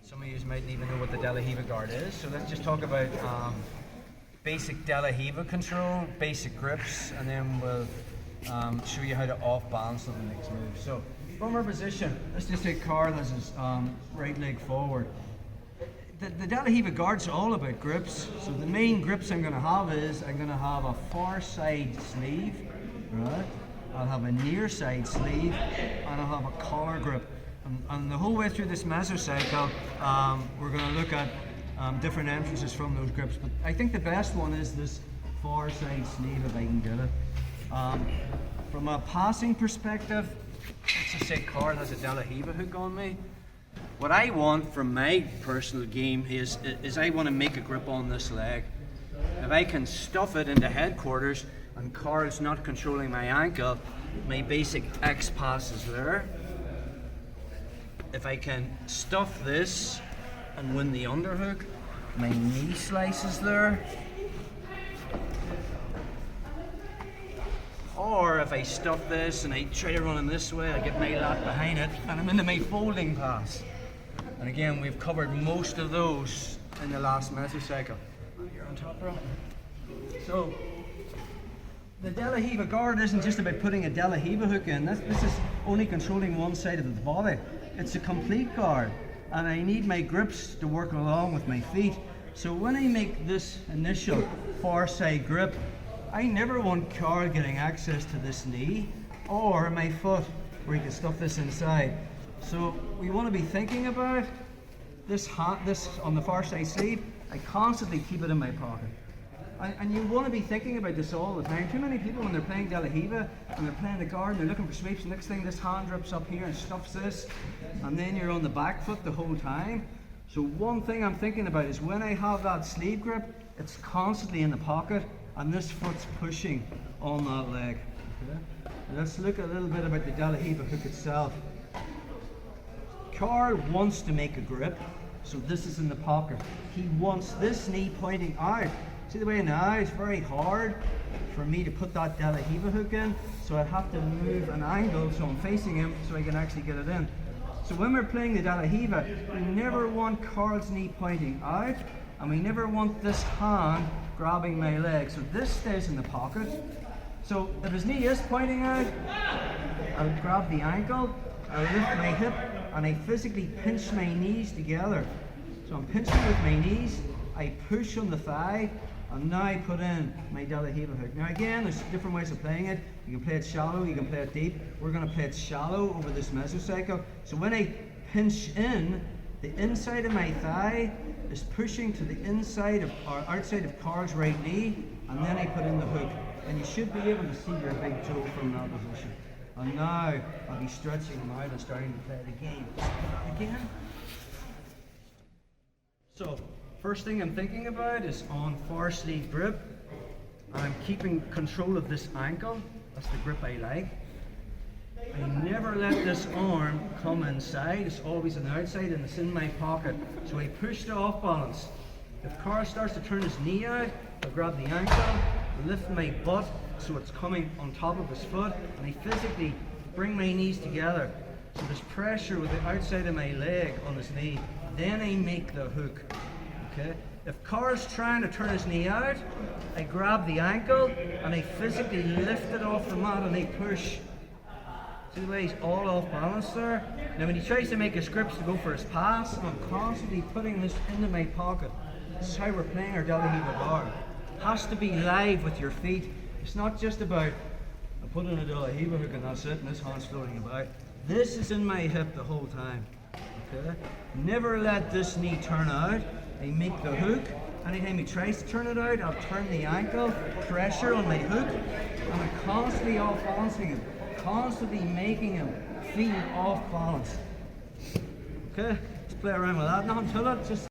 Some of you mightn't even know what the De La Riva guard is, so let's just talk about basic De La Riva control, basic grips, and then we'll show you how to off balance on the next move. So from our position, let's just take Carl as his right leg forward. The De La Riva guard's all about grips. So the main grips I'm going to have is I'm going to have a far side sleeve, right? I'll have a near side sleeve, and I'll have a collar grip. And the whole way through this mesocycle, we're going to look at different entrances from those grips. But I think the best one is this far side sleeve, if I can get it. From a passing perspective, let's just say Carl has a De La Riva hook on me. What I want from my personal game is I want to make a grip on this leg. If I can stuff it into headquarters and Carl's not controlling my ankle, my basic X pass is there. If I can stuff this and win the underhook, my knee slice is there. Or if I stuff this and I try to run him this way, I get my lat behind it and I'm into my folding pass. And again, we've covered most of those in the last mesocycle. You're on top, bro. So, the De La Riva guard isn't just about putting a De La Riva hook in. This is only controlling one side of the body. It's a complete guard, and I need my grips to work along with my feet. So when I make this initial far side grip, I never want Carl getting access to this knee or my foot where he can stuff this inside. So we want to be thinking about this on the far side sleeve. I constantly keep it in my pocket. And you want to be thinking about this all the time. Too many people, when they're playing De La Riva and they're playing the guard and they're looking for sweeps, next thing this hand drips up here and stuffs this, and then you're on the back foot the whole time. So one thing I'm thinking about is when I have that sleeve grip, it's constantly in the pocket and this foot's pushing on that leg. Okay? Let's look a little bit about the De La Riva hook itself. Carl wants to make a grip, so this is in the pocket. He wants this knee pointing out. See the way now, it's very hard for me to put that De La Riva hook in, so I have to move an angle so I'm facing him so I can actually get it in. So when we're playing the De La Riva, we never want Carl's knee pointing out, and we never want this hand grabbing my leg. So this stays in the pocket. So if his knee is pointing out, I'll grab the ankle, I'll lift my hip, and I physically pinch my knees together. So I'm pinching with my knees, I push on the thigh, and now I put in my De La Riva hook. Now again, there's different ways of playing it. You can play it shallow, you can play it deep. We're going to play it shallow over this mesocycle. So when I pinch in, the inside of my thigh is pushing to the inside of or outside of Carl's right knee, and then I put in the hook. And you should be able to see your big toe from that position. And now I'll be stretching them out and starting to play the game again. So, first thing I'm thinking about is on far sleeve grip. I'm keeping control of this ankle. That's the grip I like. I never let this arm come inside. It's always on the outside and it's in my pocket. So I push the off balance. If Carl starts to turn his knee out, I'll grab the ankle, lift my butt so it's coming on top of his foot, and I physically bring my knees together. So there's pressure with the outside of my leg on his knee. Then I make the hook. Okay? If Carl's trying to turn his knee out, I grab the ankle and I physically lift it off the mat and I push. See the way he's all off balance there? Now when he tries to make his grips to go for his pass, I'm constantly putting this into my pocket. This is how we're playing our De La Riva guard. It has to be live with your feet. It's not just about I put in a De La Riva hook and that's it and this hand's floating about. This is in my hip the whole time. Okay? Never let this knee turn out. I make the hook. Anytime he tries to turn it out, I'll turn the ankle, pressure on my hook, and I'm constantly off balancing him. Constantly making him feel off balance. Okay? Let's play around with that. Not until it just